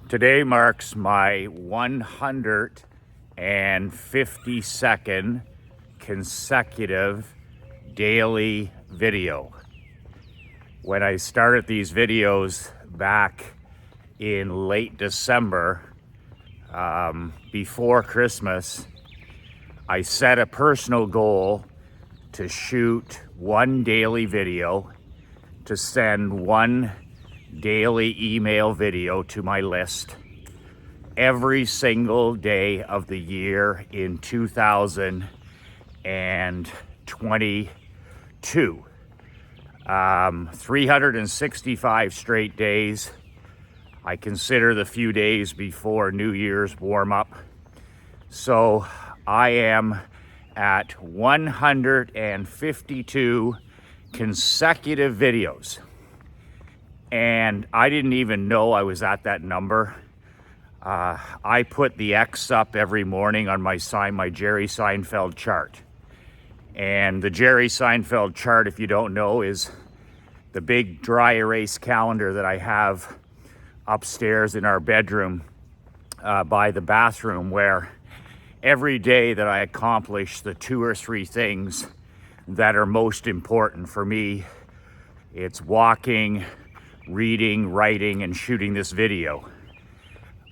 Today marks my 152nd consecutive daily video. When I started these videos back in late December, before Christmas, I set a personal goal to shoot one daily video, to send one daily email video to my list every single day of the year in 2022. 365 straight days. I consider the few days before New Year's warm up. So I am at 152 consecutive videos. And I didn't even know I was at that number. I put the X up every morning on my Jerry Seinfeld chart. And the Jerry Seinfeld chart, if you don't know, is the big dry erase calendar that I have upstairs in our bedroom by the bathroom, where every day that I accomplish the 2 or 3 things that are most important for me, it's walking, reading, writing, and shooting this video.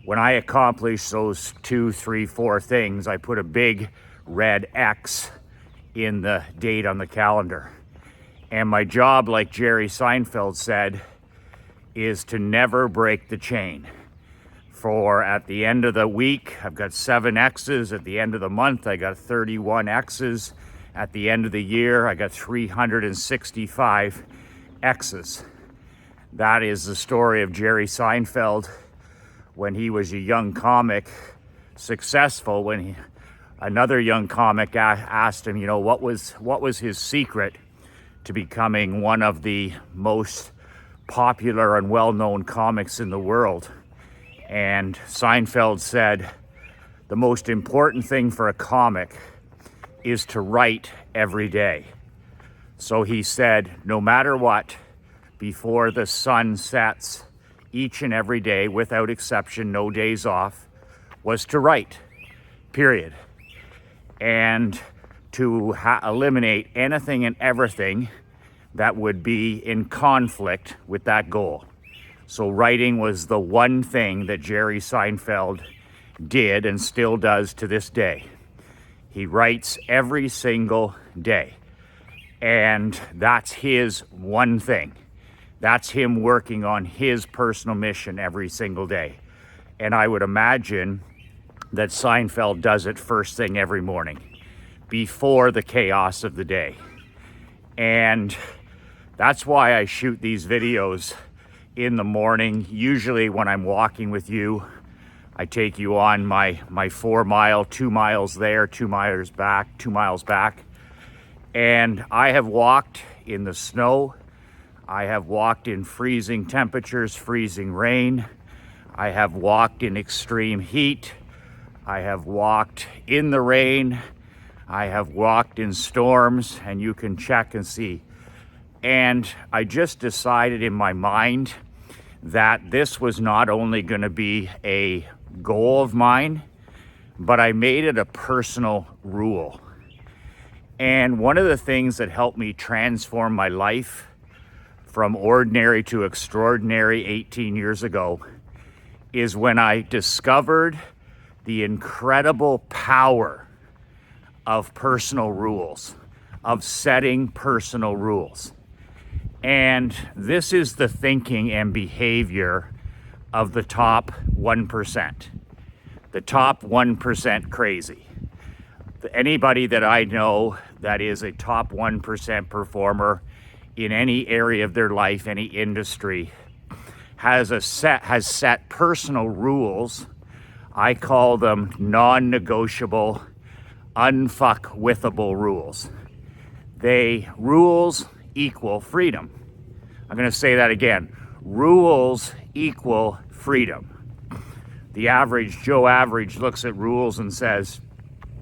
When I accomplish those 2, 3, 4 things, I put a big red X in the date on the calendar. And my job, like Jerry Seinfeld said, is to never break the chain. For at the end of the week, I've got 7 X's. At the end of the month, I got 31 X's. At the end of the year, I got 365 X's. That is the story of Jerry Seinfeld when he was a young comic, successful, when another young comic asked him, what was his secret to becoming one of the most popular and well-known comics in the world. And Seinfeld said, the most important thing for a comic is to write every day. So he said, no matter what, before the sun sets, each and every day, without exception, no days off, was to write, period. And to eliminate anything and everything that would be in conflict with that goal. So writing was the one thing that Jerry Seinfeld did and still does to this day. He writes every single day. And that's his one thing. That's him working on his personal mission every single day. And I would imagine that Seinfeld does it first thing every morning, before the chaos of the day. And that's why I shoot these videos in the morning. Usually when I'm walking with you, I take you on my 4 mile, 2 miles there, 2 miles back. And I have walked in the snow. I have walked in freezing temperatures, freezing rain. I have walked in extreme heat. I have walked in the rain. I have walked in storms, and you can check and see. And I just decided in my mind that this was not only going to be a goal of mine, but I made it a personal rule. And one of the things that helped me transform my life from ordinary to extraordinary 18 years ago is when I discovered the incredible power of personal rules, of setting personal rules. And this is the thinking and behavior of the top 1%. The top 1% crazy. Anybody that I know that is a top 1% performer in any area of their life, any industry, has set personal rules. I call them non-negotiable, unfuckwithable rules. Rules equal freedom. I'm going to say that again. Rules equal freedom. The average Joe Average looks at rules and says,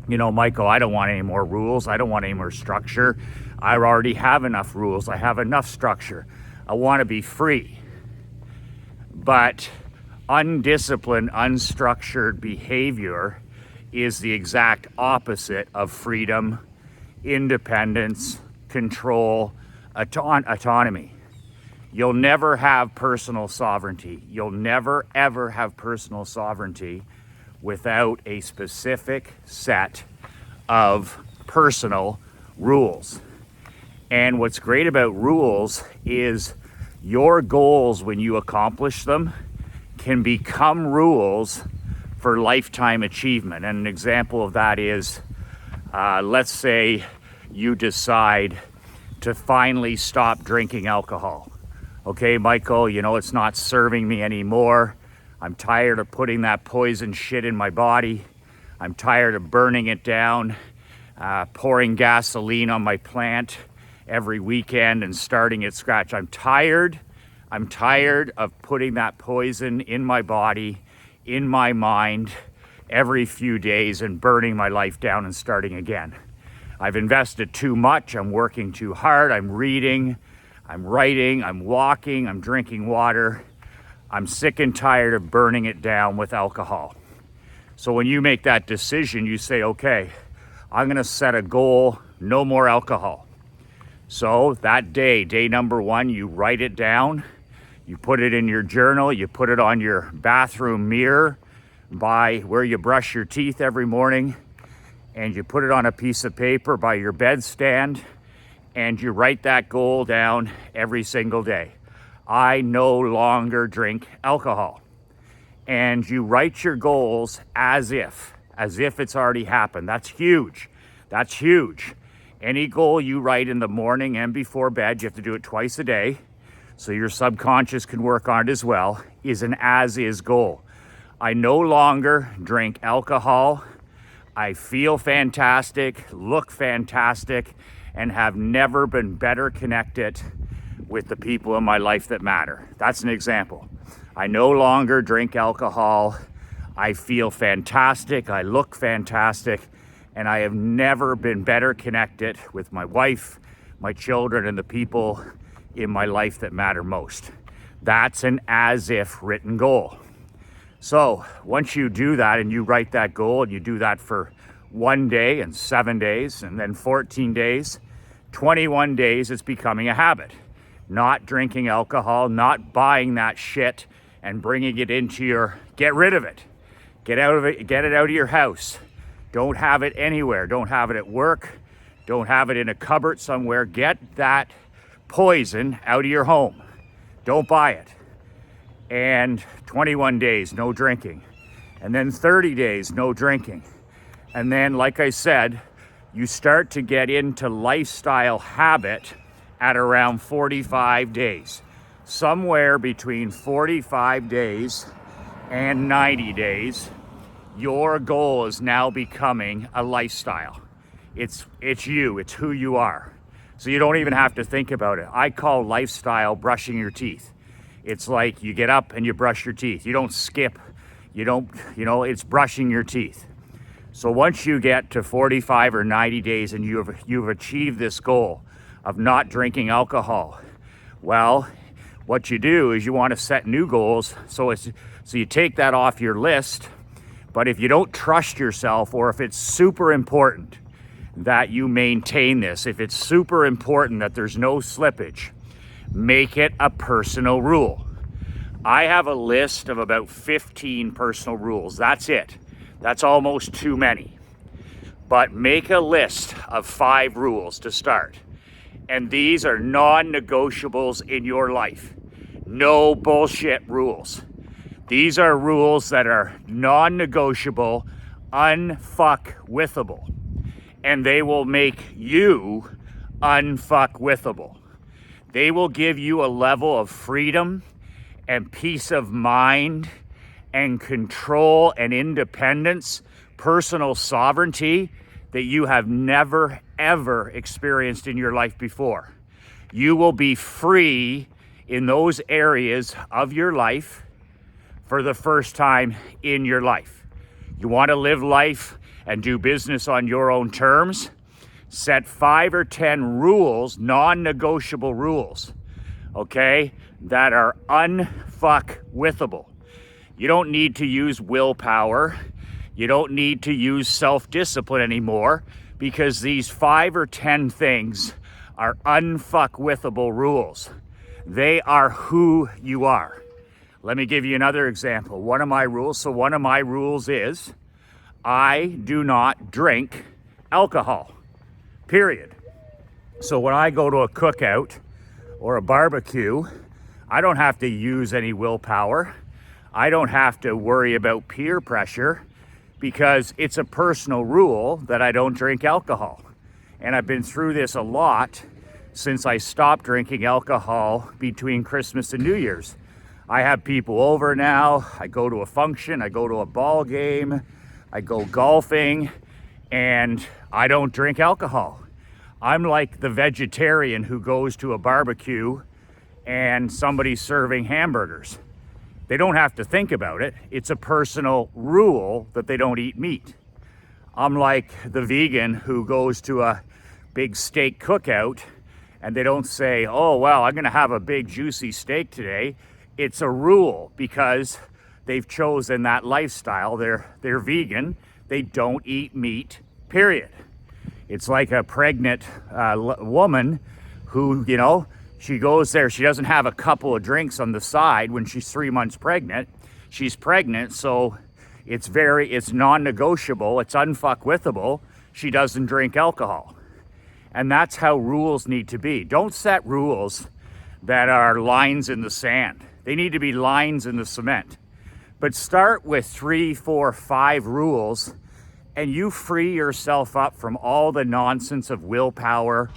Michael, I don't want any more rules. I don't want any more structure. I already have enough rules. I have enough structure. I want to be free. But Undisciplined, unstructured behavior is the exact opposite of freedom, independence, control, autonomy. You'll never have personal sovereignty. You'll never, ever have personal sovereignty without a specific set of personal rules. And what's great about rules is your goals, when you accomplish them, can become rules for lifetime achievement. And an example of that is, let's say you decide to finally stop drinking alcohol. Okay, Michael, you know, it's not serving me anymore. I'm tired of putting that poison shit in my body. I'm tired of burning it down, pouring gasoline on my plant every weekend and starting at scratch. I'm tired of putting that poison in my body, in my mind, every few days and burning my life down and starting again. I've invested too much. I'm working too hard. I'm reading, I'm writing, I'm walking, I'm drinking water. I'm sick and tired of burning it down with alcohol. So when you make that decision, you say, okay, I'm gonna set a goal, no more alcohol. So that day number 1, you write it down, you put it in your journal, you put it on your bathroom mirror by where you brush your teeth every morning, and you put it on a piece of paper by your bedstand, and you write that goal down every single day. I no longer drink alcohol. And you write your goals as if it's already happened. That's huge. That's huge. Any goal you write in the morning and before bed, you have to do it twice a day, so your subconscious can work on it as well, is an as-is goal. I no longer drink alcohol. I feel fantastic, look fantastic, and have never been better connected with the people in my life that matter. That's an example. I no longer drink alcohol. I feel fantastic. I look fantastic. And I have never been better connected with my wife, my children, and the people in my life that matter most. That's an as-if written goal. So once you do that and you write that goal and you do that for 1 day and 7 days and then 14 days, 21 days, it's becoming a habit. Not drinking alcohol, not buying that shit and bringing it into your, get rid of it. Get out of it, get it out of your house. Don't have it anywhere. Don't have it at work. Don't have it in a cupboard somewhere. Get that poison out of your home. Don't buy it. And 21 days, no drinking. And then 30 days, no drinking. And then, like I said, you start to get into lifestyle habit at around 45 days. Somewhere between 45 days and 90 days, your goal is now becoming a lifestyle. It's you, it's who you are. So you don't even have to think about it. I call lifestyle brushing your teeth. It's like you get up and you brush your teeth. You don't skip, it's brushing your teeth. So once you get to 45 or 90 days and you've achieved this goal of not drinking alcohol, well, what you do is you want to set new goals. So you take that off your list. But if you don't trust yourself, or if it's super important that you maintain this, if it's super important that there's no slippage, make it a personal rule. I have a list of about 15 personal rules. That's it. That's almost too many. But make a list of 5 rules to start. And these are non-negotiables in your life. No bullshit rules. These are rules that are non-negotiable, unfuck-withable. And they will make you unfuck-withable. They will give you a level of freedom and peace of mind and control and independence, personal sovereignty that you have never, ever experienced in your life before. You will be free in those areas of your life for the first time in your life. You want to live life and do business on your own terms? Set 5 or 10 rules, non-negotiable rules, okay, that are unfuck-withable. You don't need to use willpower. You don't need to use self-discipline anymore, because these 5 or 10 things are unfuckwithable rules. They are who you are. Let me give you another example. One of my rules is I do not drink alcohol, period. So when I go to a cookout or a barbecue, I don't have to use any willpower. I don't have to worry about peer pressure, because it's a personal rule that I don't drink alcohol. And I've been through this a lot since I stopped drinking alcohol between Christmas and New Year's. I have people over now. I go to a function, I go to a ball game, I go golfing, and I don't drink alcohol. I'm like the vegetarian who goes to a barbecue and somebody's serving hamburgers. They don't have to think about it. It's a personal rule that they don't eat meat. I'm like the vegan who goes to a big steak cookout and they don't say, oh, well, I'm gonna have a big juicy steak today. It's a rule because they've chosen that lifestyle. They're vegan. They don't eat meat, period. It's like a pregnant woman who, she goes there, she doesn't have a couple of drinks on the side when she's 3 months pregnant. She's pregnant, so it's non-negotiable, it's unfuckwithable. She doesn't drink alcohol. And that's how rules need to be. Don't set rules that are lines in the sand. They need to be lines in the cement. But start with 3, 4, 5 rules, and you free yourself up from all the nonsense of willpower,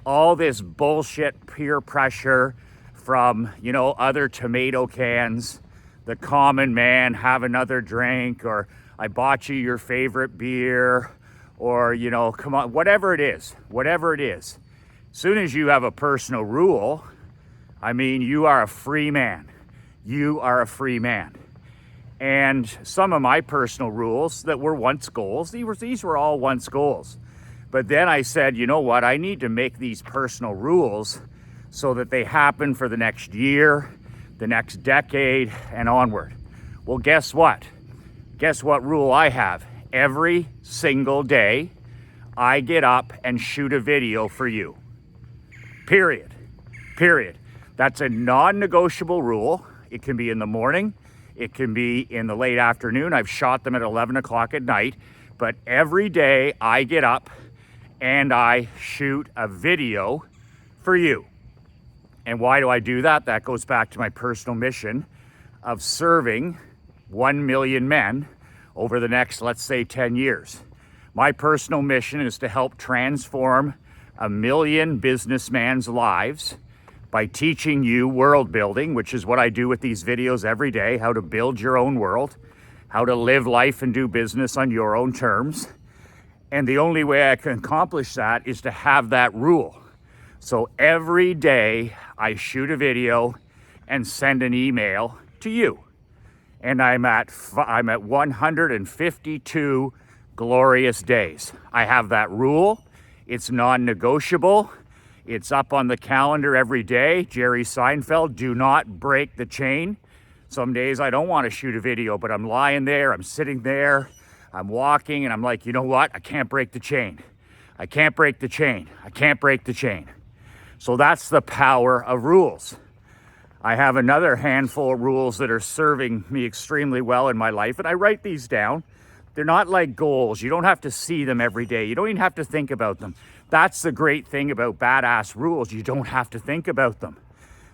all this bullshit peer pressure from, other tomato cans, the common man, have another drink, or I bought you your favorite beer, or, come on, whatever it is. As soon as you have a personal rule, you are a free man. You are a free man. And some of my personal rules that were once goals, these were all once goals. But then I said, you know what? I need to make these personal rules so that they happen for the next year, the next decade, and onward. Well, guess what? Guess what rule I have? Every single day, I get up and shoot a video for you. Period. That's a non-negotiable rule. It can be in the morning. It can be in the late afternoon. I've shot them at 11 o'clock at night. But every day I get up and I shoot a video for you. And why do I do that? That goes back to my personal mission of serving 1 million men over the next, let's say, 10 years. My personal mission is to help transform 1 million businessmen's lives by teaching you world building, which is what I do with these videos every day, how to build your own world, how to live life and do business on your own terms. And the only way I can accomplish that is to have that rule. So every day I shoot a video and send an email to you. And I'm at 152 glorious days. I have that rule. It's non-negotiable. It's up on the calendar every day. Jerry Seinfeld, do not break the chain. Some days I don't want to shoot a video, but I'm lying there, I'm sitting there, I'm walking, and I'm like, you know what? I can't break the chain. I can't break the chain. I can't break the chain. So that's the power of rules. I have another handful of rules that are serving me extremely well in my life, and I write these down. They're not like goals. You don't have to see them every day. You don't even have to think about them. That's the great thing about badass rules. You don't have to think about them.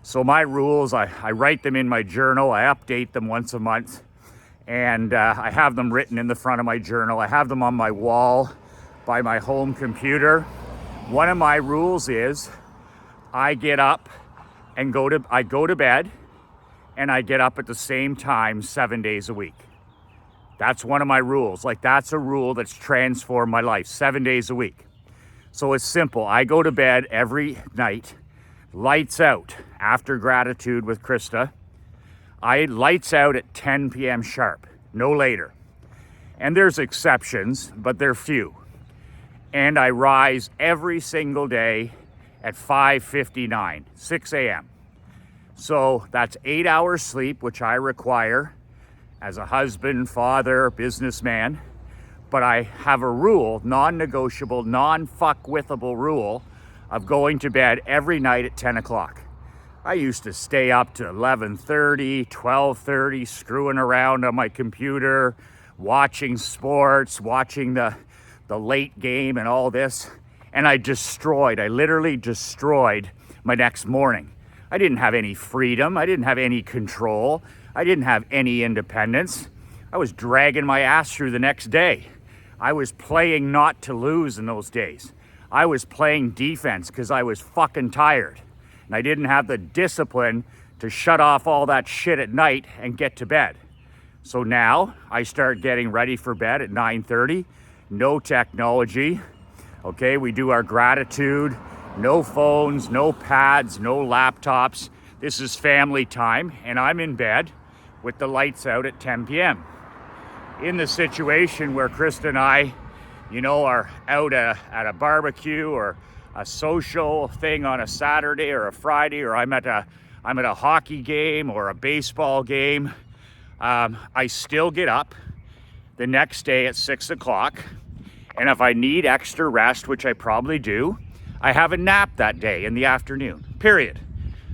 So my rules, I write them in my journal. I update them once a month. And I have them written in the front of my journal. I have them on my wall by my home computer. One of my rules is I get up and I go to bed and I get up at the same time 7 days a week. That's one of my rules. Like, that's a rule that's transformed my life, 7 days a week. So it's simple. I go to bed every night, lights out, after gratitude with Krista. I lights out at 10 p.m. sharp, no later. And there's exceptions, but they're few. And I rise every single day at 5:59, 6 a.m. So that's 8 hours sleep, which I require. as a husband, father, businessman. But I have a rule, non-negotiable, non-fuck-withable rule of going to bed every night at 10 o'clock. I used to stay up to 11:30, 12:30, screwing around on my computer, watching sports, watching the late game and all this. And I literally destroyed my next morning. I didn't have any freedom. I didn't have any control. I didn't have any independence. I was dragging my ass through the next day. I was playing not to lose in those days. I was playing defense because I was fucking tired. And I didn't have the discipline to shut off all that shit at night and get to bed. So now I start getting ready for bed at 9:30. No technology. Okay, we do our gratitude. No phones, no pads, no laptops. This is family time, and I'm in bed with the lights out at 10 p.m. In the situation where Krista and I, are out at a barbecue or a social thing on a Saturday or a Friday, or I'm at a hockey game or a baseball game, I still get up the next day at 6 o'clock. And if I need extra rest, which I probably do, I have a nap that day in the afternoon, period.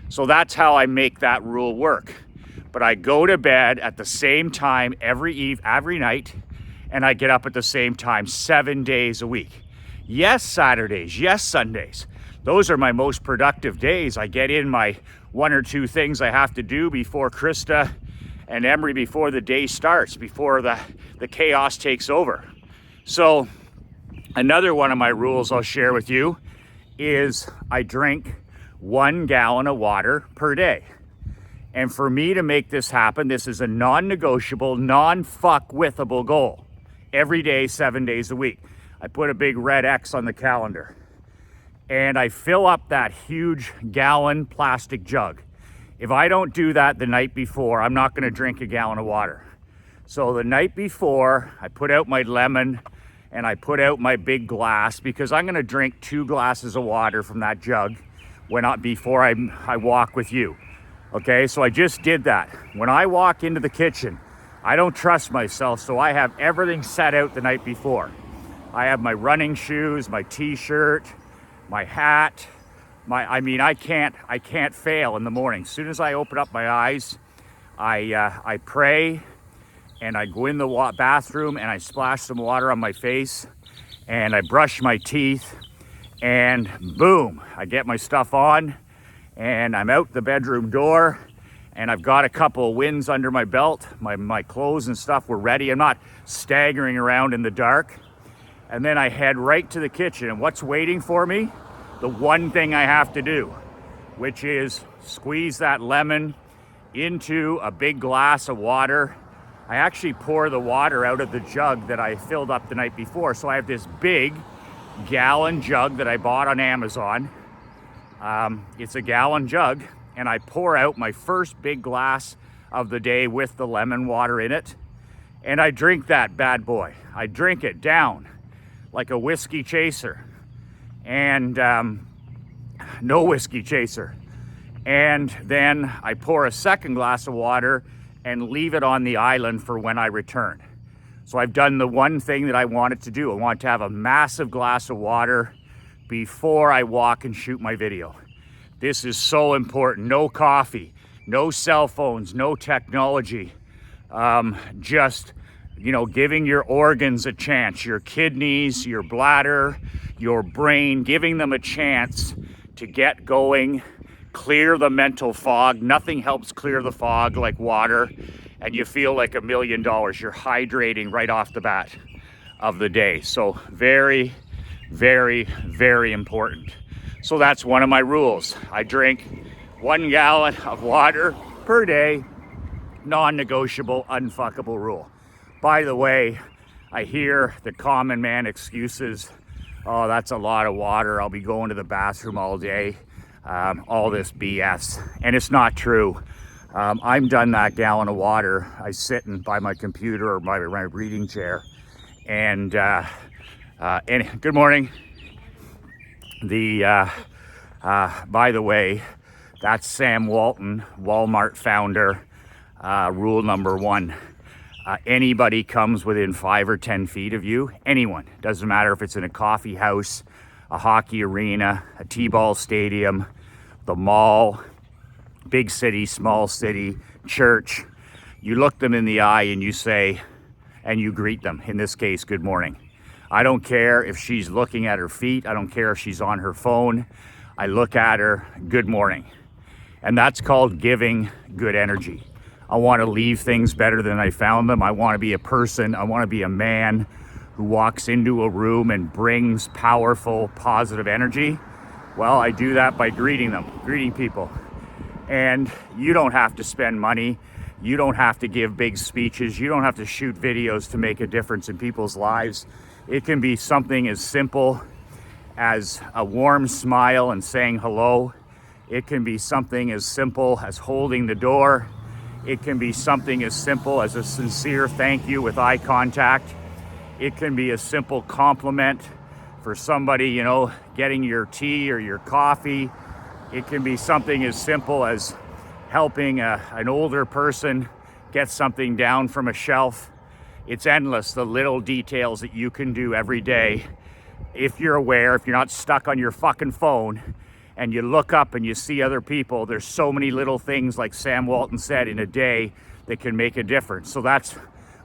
So that's how I make that rule work. But I go to bed at the same time every night, and I get up at the same time 7 days a week. Yes, Saturdays, yes, Sundays. Those are my most productive days. I get in my one or two things I have to do before Krista and Emery, before the day starts, before the chaos takes over. So another one of my rules I'll share with you is I drink 1 gallon of water per day. And for me to make this happen, this is a non-negotiable, non-fuck-withable goal. Every day, 7 days a week. I put a big red X on the calendar. And I fill up that huge gallon plastic jug. If I don't do that the night before, I'm not gonna drink a gallon of water. So the night before, I put out my lemon and I put out my big glass, because I'm gonna drink 2 glasses of water from that jug before I walk with you. Okay, so I just did that. When I walk into the kitchen, I don't trust myself, so I have everything set out the night before. I have my running shoes, my t-shirt, my hat. I can't fail in the morning. As soon as I open up my eyes, I pray, and I go in the bathroom and I splash some water on my face, and I brush my teeth, and boom, I get my stuff on, and I'm out the bedroom door, and I've got a couple of wins under my belt. My clothes and stuff were ready. I'm not staggering around in the dark. And then I head right to the kitchen, and what's waiting for me? The one thing I have to do, which is squeeze that lemon into a big glass of water. I actually pour the water out of the jug that I filled up the night before. So I have this big gallon jug that I bought on Amazon. It's a gallon jug, and I pour out my first big glass of the day with the lemon water in it, and I drink that bad boy. I drink it down like a whiskey chaser, and no whiskey chaser. And then I pour a second glass of water and leave it on the island for when I return. So I've done the one thing that I wanted to do. I want to have a massive glass of water before I walk and shoot my video. This is so important. No coffee, no cell phones, no technology. Just giving your organs a chance, your kidneys, your bladder, your brain, giving them a chance to get going, clear the mental fog. Nothing helps clear the fog like water, and you feel like $1 million. You're hydrating right off the bat of the day. So very, very, very important. So that's one of my rules. I drink 1 gallon of water per day, non-negotiable, unfuckable rule. By the way, I hear the common man excuses. Oh, that's a lot of water. I'll be going to the bathroom all day. All this BS. And it's not true. I'm done that gallon of water. I sit by my computer or my reading chair. And good morning. By the way, that's Sam Walton, Walmart founder. Rule number 1. Anybody comes within 5 or 10 feet of you, anyone. Doesn't matter if it's in a coffee house, a hockey arena, a t-ball stadium, the mall, big city, small city, church. You look them in the eye and you say, and you greet them. In this case, good morning. I don't care if she's looking at her feet. I don't care if she's on her phone. I look at her, good morning. And that's called giving good energy. I want to leave things better than I found them. I want to be a person. I want to be a man who walks into a room and brings powerful, positive energy. Well, I do that by greeting people. And you don't have to spend money. You don't have to give big speeches. You don't have to shoot videos to make a difference in people's lives. It can be something as simple as a warm smile and saying hello. It can be something as simple as holding the door. It can be something as simple as a sincere thank you with eye contact. It can be a simple compliment for somebody, you know, getting your tea or your coffee. It can be something as simple as helping an older person get something down from a shelf. It's endless, the little details that you can do every day. If you're aware, if you're not stuck on your fucking phone, and you look up and you see other people, there's so many little things, like Sam Walton said, in a day that can make a difference. So that's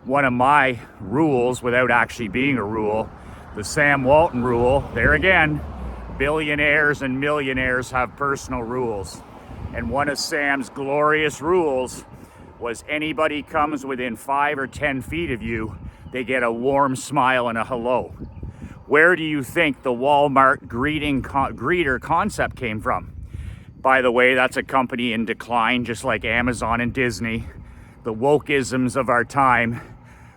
one of my rules without actually being a rule. The Sam Walton rule, there again, billionaires and millionaires have personal rules. And one of Sam's glorious rules was anybody comes within 5 or 10 feet of you, they get a warm smile and a hello. Where do you think the Walmart greeter concept came from? By the way, that's a company in decline, just like Amazon and Disney. The wokeisms of our time,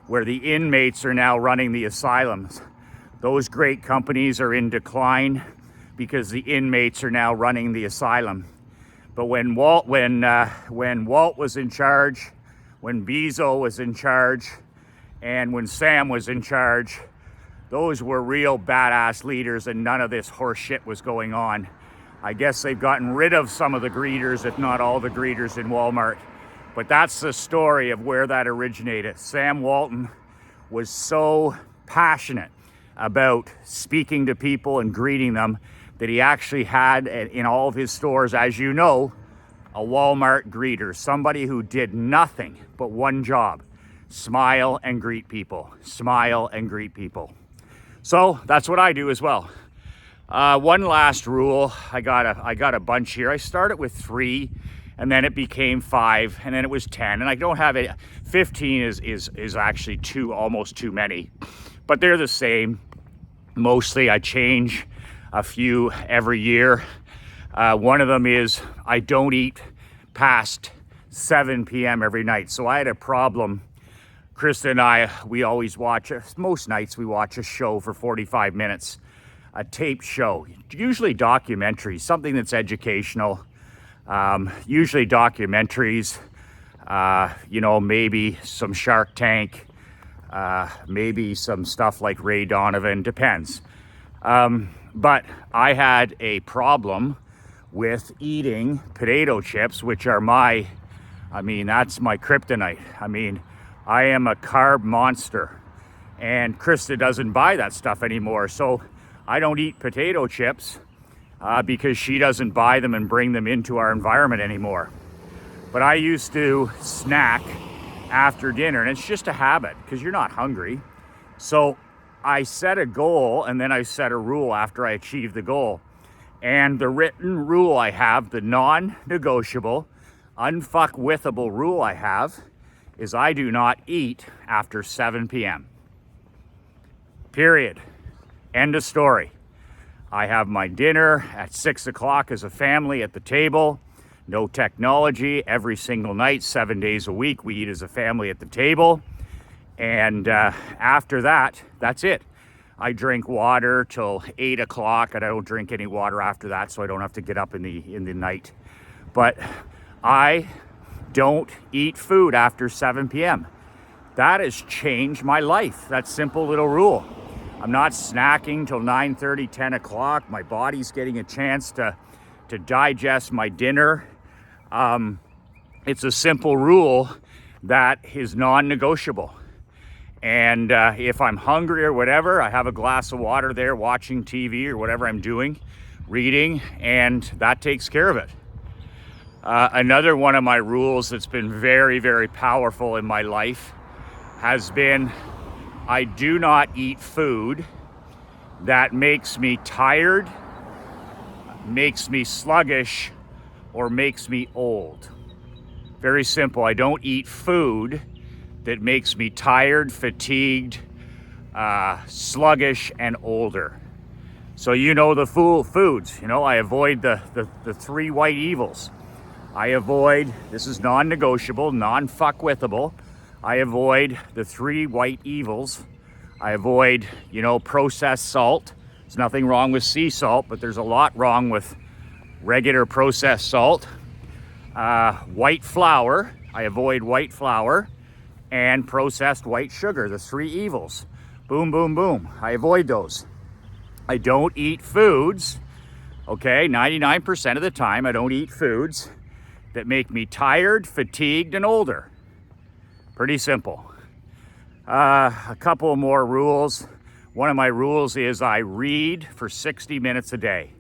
where the inmates are now running the asylums. Those great companies are in decline because the inmates are now running the asylum. But when Walt was in charge, when Bezos was in charge, and when Sam was in charge, those were real badass leaders, and none of this horse shit was going on. I guess they've gotten rid of some of the greeters, if not all the greeters in Walmart. But that's the story of where that originated. Sam Walton was so passionate about speaking to people and greeting them that he actually had in all of his stores, as you know, a Walmart greeter, somebody who did nothing but one job: smile and greet people, smile and greet people. So that's what I do as well. One last rule, I got a bunch here. I started with 3, and then it became 5, and then it was 10, and I don't have it. 15 is actually almost too many, but they're the same. Mostly I change a few every year. One of them is I don't eat past 7 p.m. every night. So I had a problem. Krista and I, we always watch, most nights we watch a show for 45 minutes, a taped show, usually documentaries, something that's educational, usually documentaries, you know, maybe some Shark Tank, maybe some stuff like Ray Donovan, depends. But I had a problem with eating potato chips, which are that's my kryptonite. I am a carb monster, and Krista doesn't buy that stuff anymore. So I don't eat potato chips because she doesn't buy them and bring them into our environment anymore. But I used to snack after dinner, and it's just a habit because you're not hungry. So I set a goal, and then I set a rule after I achieved the goal. And the written rule I have, the non-negotiable, unfuckwithable rule I have, is I do not eat after 7 p.m. Period. End of story. I have my dinner at 6 o'clock as a family at the table. No technology. Every single night, 7 days a week, we eat as a family at the table. And after that, that's it. I drink water till 8 o'clock, and I don't drink any water after that, so I don't have to get up in the night. But I don't eat food after 7 p.m. That has changed my life, that simple little rule. I'm not snacking till 9:30, 10 o'clock. My body's getting a chance to digest my dinner. It's a simple rule that is non-negotiable. And if I'm hungry or whatever, I have a glass of water there, watching TV or whatever I'm doing, reading, and that takes care of it. Another one of my rules that's been very, very powerful in my life has been I do not eat food that makes me tired, makes me sluggish, or makes me old. Very simple. I don't eat food that makes me tired, fatigued, sluggish, and older. So you know the foods. You know, I avoid the three white evils. I avoid, this is non-negotiable, non-fuckwithable. I avoid the three white evils. I avoid, you know, processed salt. There's nothing wrong with sea salt, but there's a lot wrong with regular processed salt. White flour. I avoid white flour. And processed white sugar, the three evils. Boom, boom, boom. I avoid those. I don't eat foods, okay, 99% of the time I don't eat foods that make me tired, fatigued, and older. Pretty simple. A couple more rules. One of my rules is I read for 60 minutes a day.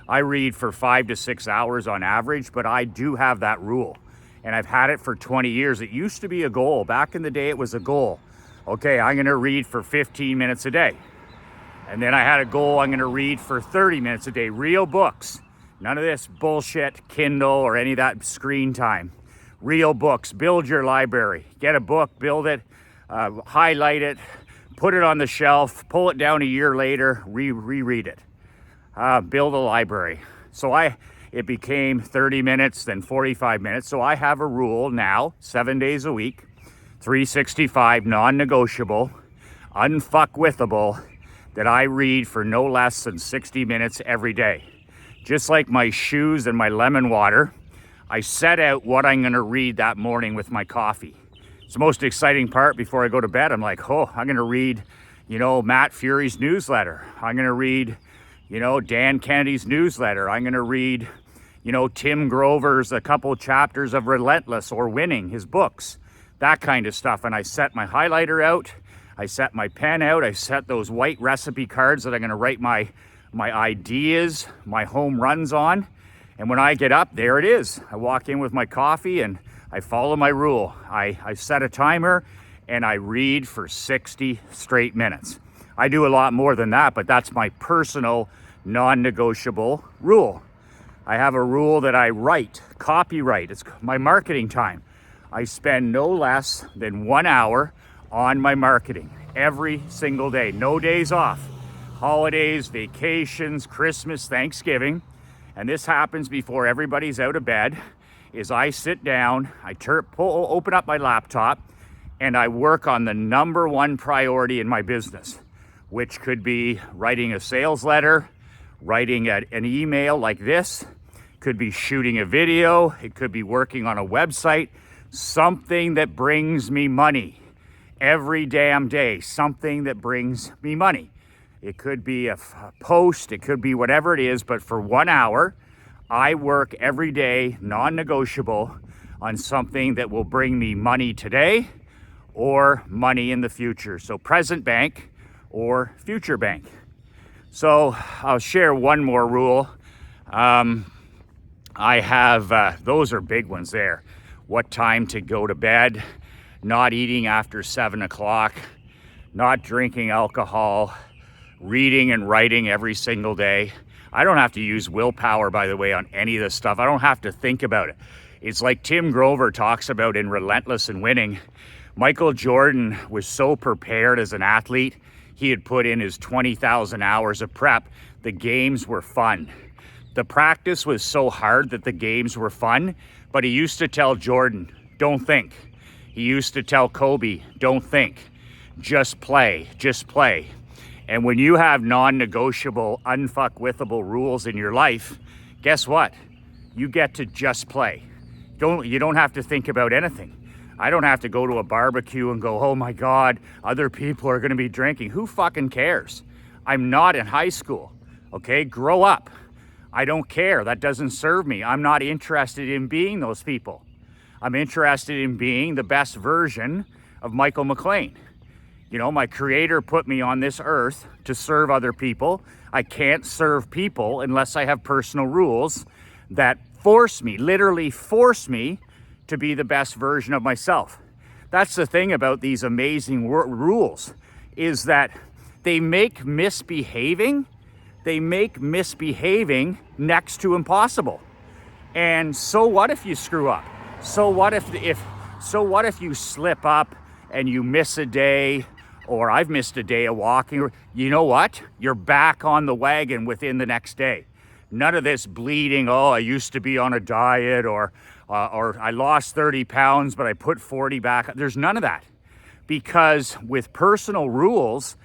I read for 5 to 6 hours on average, but I do have that rule. And I've had it for 20 years. It used to be a goal. Back in the day, it was a goal. Okay, I'm gonna read for 15 minutes a day. And then I had a goal, I'm gonna read for 30 minutes a day, real books. None of this bullshit, Kindle or any of that screen time. Real books, build your library. Get a book, build it, highlight it, put it on the shelf, pull it down a year later, reread it. Build a library. So it became 30 minutes, then 45 minutes. So I have a rule now, 7 days a week, 365, non-negotiable, unfuckwithable, that I read for no less than 60 minutes every day. Just like my shoes and my lemon water, I set out what I'm gonna read that morning with my coffee. It's the most exciting part before I go to bed. I'm like, oh, I'm gonna read, you know, Matt Fury's newsletter. I'm gonna read, you know, Dan Kennedy's newsletter. I'm gonna read, you know, Tim Grover's a couple chapters of Relentless or Winning, his books, that kind of stuff. And I set my highlighter out, I set my pen out, I set those white recipe cards that I'm gonna write my ideas, my home runs on. And when I get up, there it is. I walk in with my coffee and I follow my rule. I set a timer and I read for 60 straight minutes. I do a lot more than that, but that's my personal non-negotiable rule. I have a rule that I write, copyright. It's my marketing time. I spend no less than 1 hour on my marketing every single day. No days off. Holidays, vacations, Christmas, Thanksgiving. And this happens before everybody's out of bed, is I sit down, I open up my laptop, and I work on the number one priority in my business, which could be writing a sales letter, writing an email like this, could be shooting a video, it could be working on a website, something that brings me money every damn day, something that brings me money. It could be a post, it could be whatever it is, but for 1 hour, I work every day, non-negotiable, on something that will bring me money today or money in the future. So present bank or future bank. So I'll share one more rule. I have, those are big ones there. What time to go to bed, not eating after 7 o'clock, not drinking alcohol, reading and writing every single day. I don't have to use willpower, by the way, on any of this stuff. I don't have to think about it. It's like Tim Grover talks about in Relentless and Winning. Michael Jordan was so prepared as an athlete. He had put in his 20,000 hours of prep. The games were fun. The practice was so hard that the games were fun, but he used to tell Jordan, don't think. He used to tell Kobe, don't think. Just play, just play. And when you have non-negotiable, unfuckwithable rules in your life, guess what? You get to just play. You don't have to think about anything. I don't have to go to a barbecue and go, oh my God, other people are gonna be drinking. Who fucking cares? I'm not in high school, okay? Grow up. I don't care, that doesn't serve me. I'm not interested in being those people. I'm interested in being the best version of Michael McLean. You know, my creator put me on this earth to serve other people. I can't serve people unless I have personal rules that force me, literally force me, to be the best version of myself. That's the thing about these amazing rules, is that they make misbehaving next to impossible. And so what if you screw up? So what if you slip up and you miss a day, or I've missed a day of walking? You know what? You're back on the wagon within the next day. None of this bleeding, oh, I used to be on a diet, or I lost 30 pounds, but I put 40 back. There's none of that. Because with personal rules,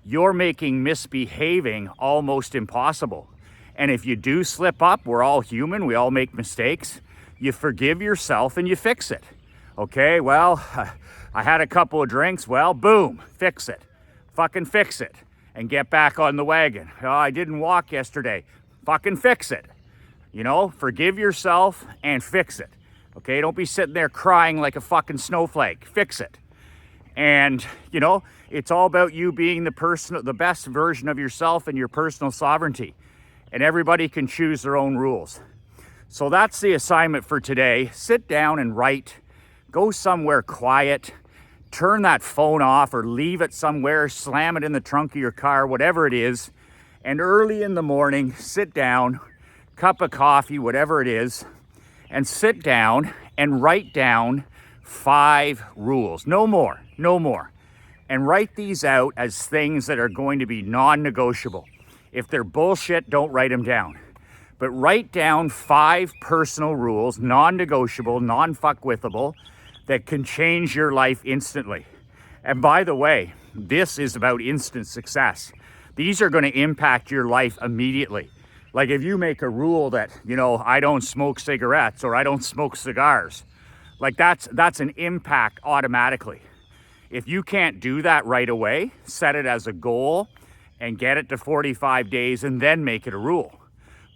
you're making misbehaving almost impossible. And if you do slip up, we're all human, we all make mistakes. You forgive yourself and you fix it. Okay, well, I had a couple of drinks, well, boom, fix it. Fucking fix it. And get back on the wagon. Oh, I didn't walk yesterday. Fucking fix it. You know, forgive yourself and fix it. Okay, don't be sitting there crying like a fucking snowflake. Fix it. And, you know, it's all about you being the best version of yourself and your personal sovereignty. And everybody can choose their own rules. So that's the assignment for today. Sit down and write. Go somewhere quiet. Turn that phone off or leave it somewhere. Slam it in the trunk of your car, whatever it is. And early in the morning, sit down, cup of coffee, whatever it is, and sit down and write down 5 rules. No more. And write these out as things that are going to be non-negotiable. If they're bullshit, don't write them down. But write down 5 personal rules, non-negotiable, non-fuckwithable, that can change your life instantly. And by the way, this is about instant success. These are going to impact your life immediately. Like if you make a rule that, you know, I don't smoke cigarettes or I don't smoke cigars, like that's an impact automatically. If you can't do that right away, set it as a goal and get it to 45 days and then make it a rule.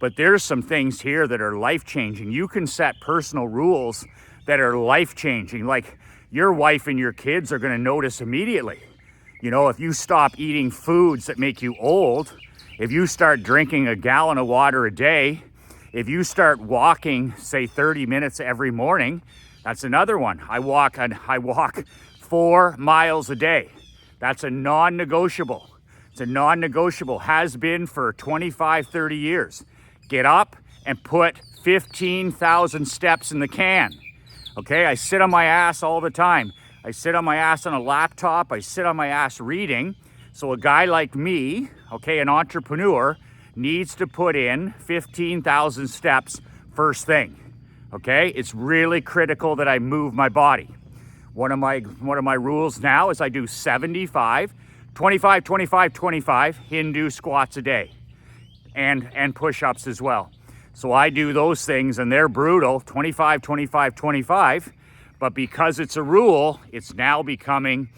But there's some things here that are life-changing. You can set personal rules that are life-changing. Like your wife and your kids are going to notice immediately. You know, if you stop eating foods that make you old, if you start drinking a gallon of water a day, if you start walking, say 30 minutes every morning, that's another one. I walk 4 miles a day. That's a non-negotiable. It's a non-negotiable, has been for 25, 30 years. Get up and put 15,000 steps in the can. Okay, I sit on my ass all the time. I sit on my ass on a laptop. I sit on my ass reading. So a guy like me, okay, an entrepreneur, needs to put in 15,000 steps first thing. Okay, it's really critical that I move my body. One of my rules now is I do 25 Hindu squats a day, and push-ups as well. So I do those things and they're brutal, 25. But because it's a rule, it's now becoming,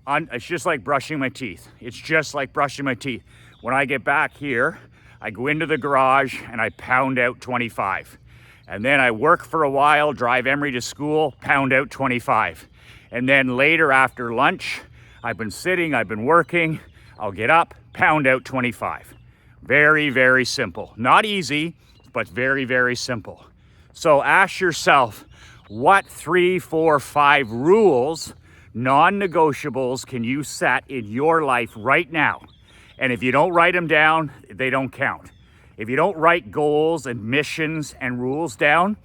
it's just like brushing my teeth. It's just like brushing my teeth. When I get back here, I go into the garage and I pound out 25. And then I work for a while, drive Emery to school, pound out 25. And then later after lunch, I've been sitting, I've been working, I'll get up, pound out 25. Very, very simple. Not easy, but very, very simple. So ask yourself, what 3, 4, 5 rules, non-negotiables, can you set in your life right now? And if you don't write them down, they don't count. If you don't write goals and missions and rules down,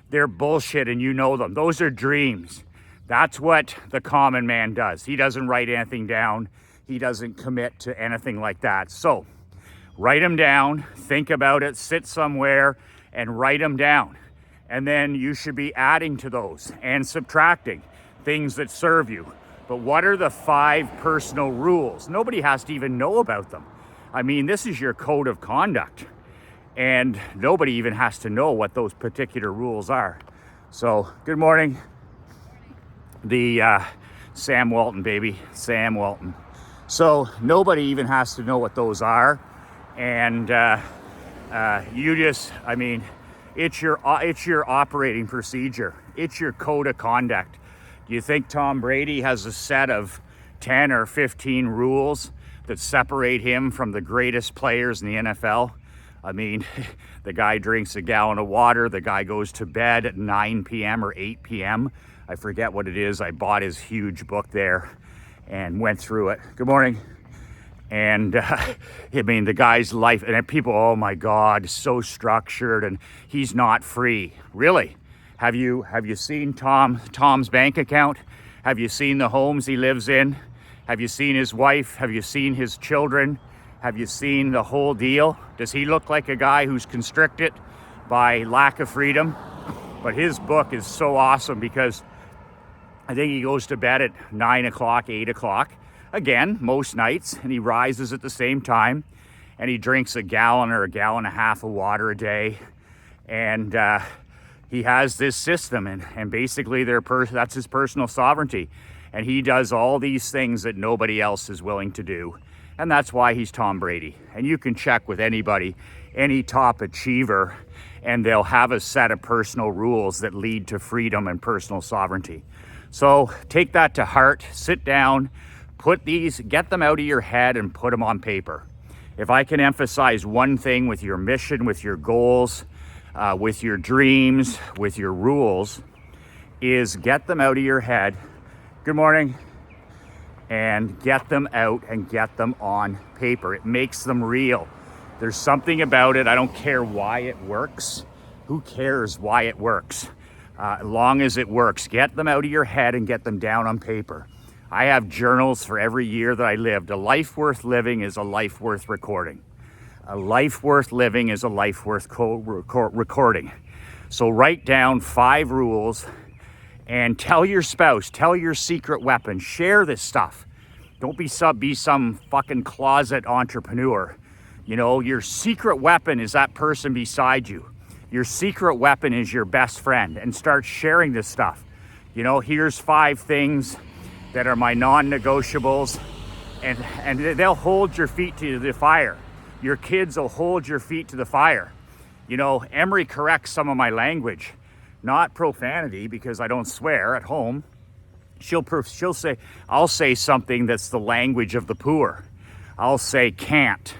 they're bullshit and you know them. Those are dreams. That's what the common man does. He doesn't write anything down. He doesn't commit to anything like that. So write them down, think about it, sit somewhere and write them down. And then you should be adding to those and subtracting things that serve you. But what are the 5 personal rules? Nobody has to even know about them. I mean, this is your code of conduct. And nobody even has to know what those particular rules are. So, good morning. The Sam Walton, baby. Sam Walton. So, nobody even has to know what those are. And you just, I mean, It's your operating procedure. It's your code of conduct. Do you think Tom Brady has a set of 10 or 15 rules that separate him from the greatest players in the NFL? I mean, the guy drinks a gallon of water. The guy goes to bed at 9 p.m. or 8 p.m. I forget what it is. I bought his huge book there and went through it. Good morning. And I mean, the guy's life, and people, oh my God, so structured, and he's not free. Really? Have you seen Tom's bank account? Have you seen the homes he lives in? Have you seen his wife? Have you seen his children? Have you seen the whole deal? Does he look like a guy who's constricted by lack of freedom? But his book is so awesome because I think he goes to bed at 9 o'clock, 8 o'clock. Again, most nights, and he rises at the same time, and he drinks a gallon or a gallon and a half of water a day, and he has this system, and basically that's his personal sovereignty, and he does all these things that nobody else is willing to do, and that's why he's Tom Brady. And you can check with anybody, any top achiever, and they'll have a set of personal rules that lead to freedom and personal sovereignty. So take that to heart, sit down, get them out of your head and put them on paper. If I can emphasize one thing with your mission, with your goals, with your dreams, with your rules, is get them out of your head. Good morning. And get them out and get them on paper. It makes them real. There's something about it. I don't care why it works. Who cares why it works? As long as it works, get them out of your head and get them down on paper. I have journals for every year that I lived. A life worth living is a life worth recording. A life worth living is a life worth recording. So write down 5 rules and tell your spouse, tell your secret weapon, share this stuff. Don't be some fucking closet entrepreneur. You know, your secret weapon is that person beside you. Your secret weapon is your best friend, and start sharing this stuff. You know, here's 5 things that are my non-negotiables, and they'll hold your feet to the fire. Your kids will hold your feet to the fire. You know, Emery corrects some of my language, not profanity because I don't swear at home. She'll say, I'll say something that's the language of the poor. I'll say can't,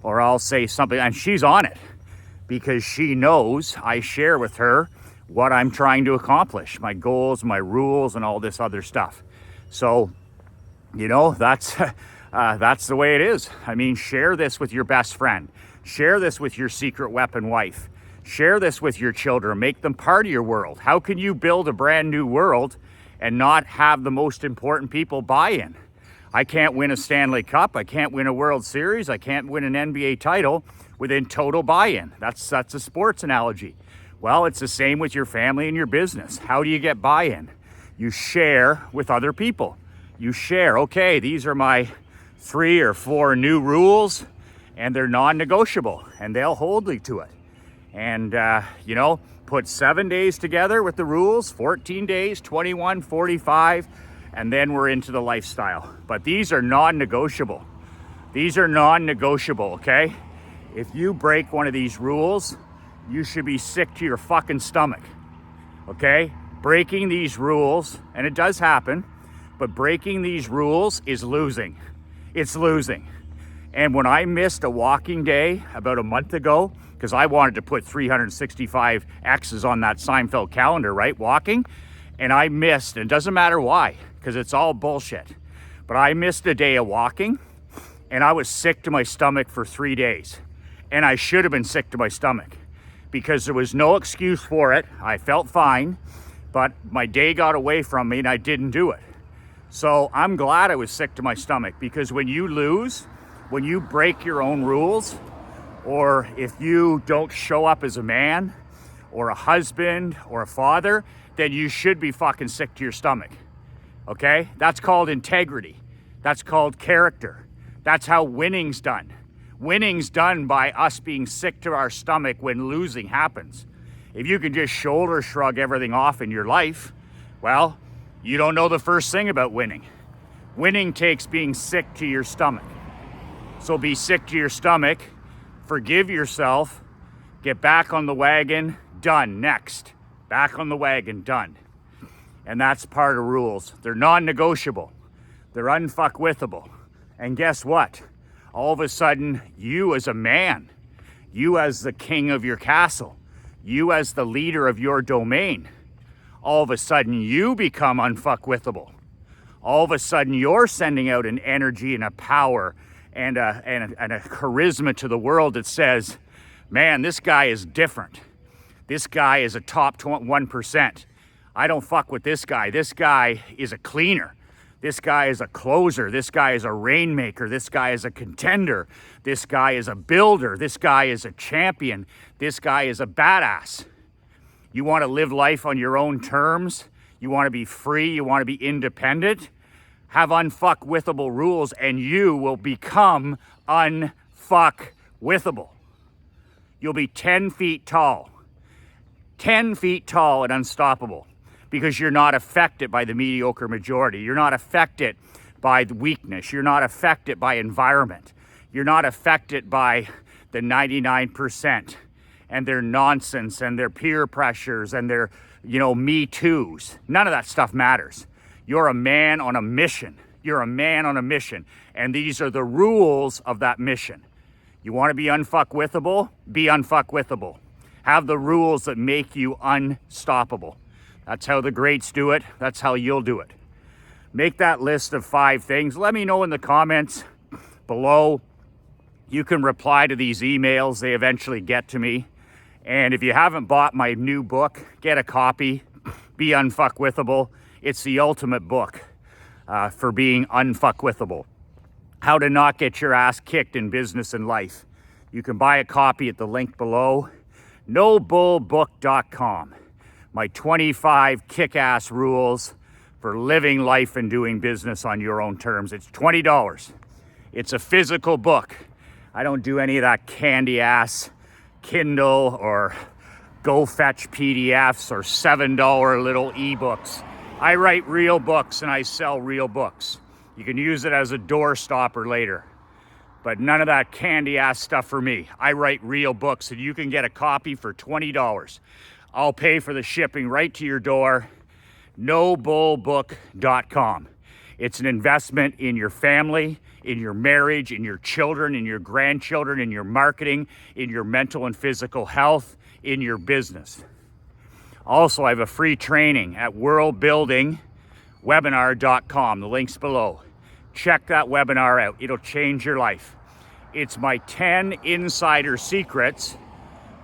or I'll say something, and she's on it because she knows I share with her what I'm trying to accomplish, my goals, my rules, and all this other stuff. So, you know, that's the way it is. I mean, share this with your best friend. Share this with your secret weapon wife. Share this with your children. Make them part of your world. How can you build a brand new world and not have the most important people buy in? I can't win a Stanley Cup. I can't win a World Series. I can't win an NBA title within total buy-in. That's a sports analogy. Well, it's the same with your family and your business. How do you get buy-in? You share with other people. You share, okay, these are my 3 or 4 new rules, and they're non-negotiable, and they'll hold you to it. And, you know, put 7 days together with the rules, 14 days, 21, 45, and then we're into the lifestyle. But these are non-negotiable. These are non-negotiable, okay? If you break one of these rules, you should be sick to your fucking stomach, okay? Breaking these rules, and it does happen, but breaking these rules is losing. It's losing. And when I missed a walking day about a month ago, because I wanted to put 365 X's on that Seinfeld calendar, right? Walking, and I missed, and it doesn't matter why, because it's all bullshit. But I missed a day of walking, and I was sick to my stomach for 3 days. And I should have been sick to my stomach because there was no excuse for it. I felt fine, but my day got away from me and I didn't do it. So I'm glad I was sick to my stomach, because when you lose, when you break your own rules, or if you don't show up as a man or a husband or a father, then you should be fucking sick to your stomach. Okay? That's called integrity. That's called character. That's how winning's done. Winning's done by us being sick to our stomach when losing happens. If you can just shoulder shrug everything off in your life, well, you don't know the first thing about winning. Winning takes being sick to your stomach. So be sick to your stomach, forgive yourself, get back on the wagon, done, next. Back on the wagon, done. And that's part of rules. They're non-negotiable. They're unfuckwithable. And guess what? All of a sudden, you as a man, you as the king of your castle, you as the leader of your domain, all of a sudden you become unfuckwithable. All of a sudden you're sending out an energy and a power and a charisma to the world that says, man, this guy is different. This guy is a top 1%. I don't fuck with this guy. This guy is a cleaner. This guy is a closer. This guy is a rainmaker. This guy is a contender. This guy is a builder. This guy is a champion. This guy is a badass. You want to live life on your own terms. You want to be free. You want to be independent. Have unfuckwithable rules and you will become unfuckwithable. You'll be 10 feet tall. 10 feet tall and unstoppable. Because you're not affected by the mediocre majority. You're not affected by the weakness. You're not affected by environment. You're not affected by the 99% and their nonsense and their peer pressures and their, me toos. None of that stuff matters. You're a man on a mission. You're a man on a mission. And these are the rules of that mission. You want to be unfuckwithable? Be unfuckwithable. Have the rules that make you unstoppable. That's how the greats do it. That's how you'll do it. Make that list of 5 things. Let me know in the comments below. You can reply to these emails. They eventually get to me. And if you haven't bought my new book, get a copy. Be Unfuckwithable. It's the ultimate book for being unfuckwithable. How to not get your ass kicked in business and life. You can buy a copy at the link below. NoBullBook.com. My 25 kick-ass rules for living life and doing business on your own terms. It's $20. It's a physical book. I don't do any of that candy-ass Kindle or go fetch PDFs or $7 little ebooks. I write real books and I sell real books. You can use it as a door stopper later. But none of that candy-ass stuff for me. I write real books and you can get a copy for $20. I'll pay for the shipping right to your door. NoBullBook.com. It's an investment in your family, in your marriage, in your children, in your grandchildren, in your marketing, in your mental and physical health, in your business. Also, I have a free training at worldbuildingwebinar.com. The link's below. Check that webinar out. It'll change your life. It's my 10 insider secrets,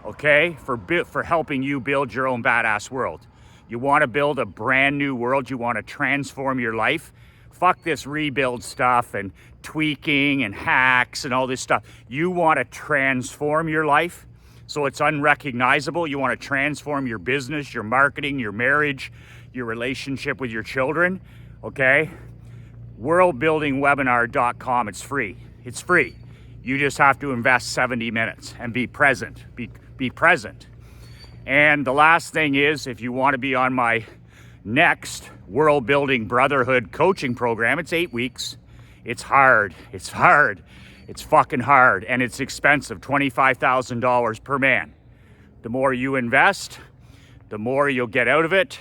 okay, for helping you build your own badass world. You want to build a brand new world. You want to transform your life. Fuck this rebuild stuff and tweaking and hacks and all this stuff. You want to transform your life so it's unrecognizable. You want to transform your business, your marketing, your marriage, your relationship with your children, okay? Worldbuildingwebinar.com. It's free. It's free. You just have to invest 70 minutes and be present. Be present. And the last thing is, if you want to be on my next World Building Brotherhood coaching program, it's 8 weeks. It's hard. It's hard. It's fucking hard. And it's expensive, $25,000 per man. The more you invest, the more you'll get out of it.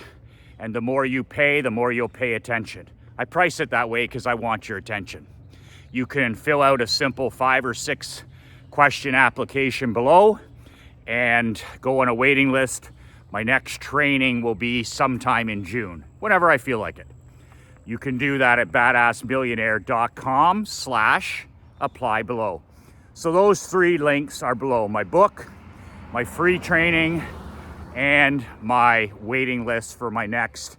And the more you pay, the more you'll pay attention. I price it that way because I want your attention. You can fill out a simple 5 or 6 question application below and go on a waiting list. My next training will be sometime in June, whenever I feel like it. You can do that at badassmillionaire.com/apply below. So those 3 links are below: my book, my free training, and my waiting list for my next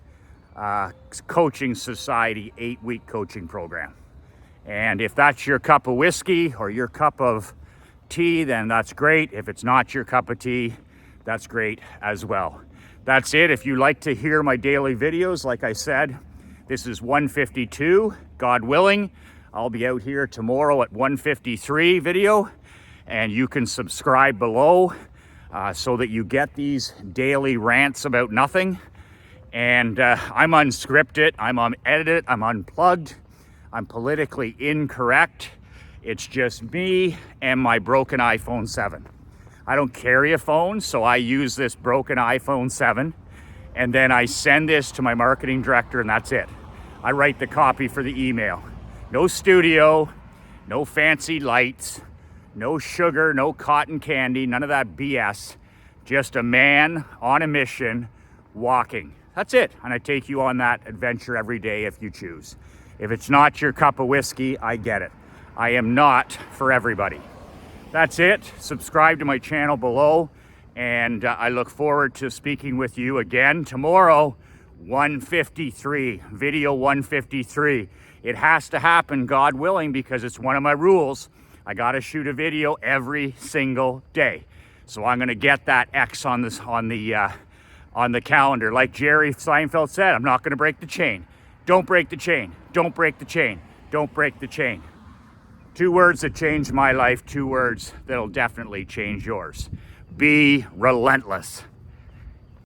Coaching Society 8-week coaching program. And if that's your cup of whiskey or your cup of tea, then that's great. If it's not your cup of tea, that's great as well. That's it. If you like to hear my daily videos, like I said, this is 152. God willing, I'll be out here tomorrow at 153 video, and you can subscribe below so that you get these daily rants about nothing. And I'm unscripted, I'm unedited, I'm unplugged, I'm politically incorrect. It's just me and my broken iPhone 7. I don't carry a phone, so I use this broken iPhone 7, and then I send this to my marketing director, and that's it. I write the copy for the email. No studio, no fancy lights, no sugar, no cotton candy, none of that BS. Just a man on a mission walking. That's it. And I take you on that adventure every day if you choose. If it's not your cup of whiskey, I get it. I am not for everybody. That's it. Subscribe to my channel below, and I look forward to speaking with you again tomorrow. 153, video 153. It has to happen, God willing, because it's one of my rules. I gotta shoot a video every single day. So I'm gonna get that X on the calendar. Like Jerry Seinfeld said, I'm not gonna break the chain. Don't break the chain. Don't break the chain. Don't break the chain. 2 words that changed my life, 2 words that'll definitely change yours. Be relentless.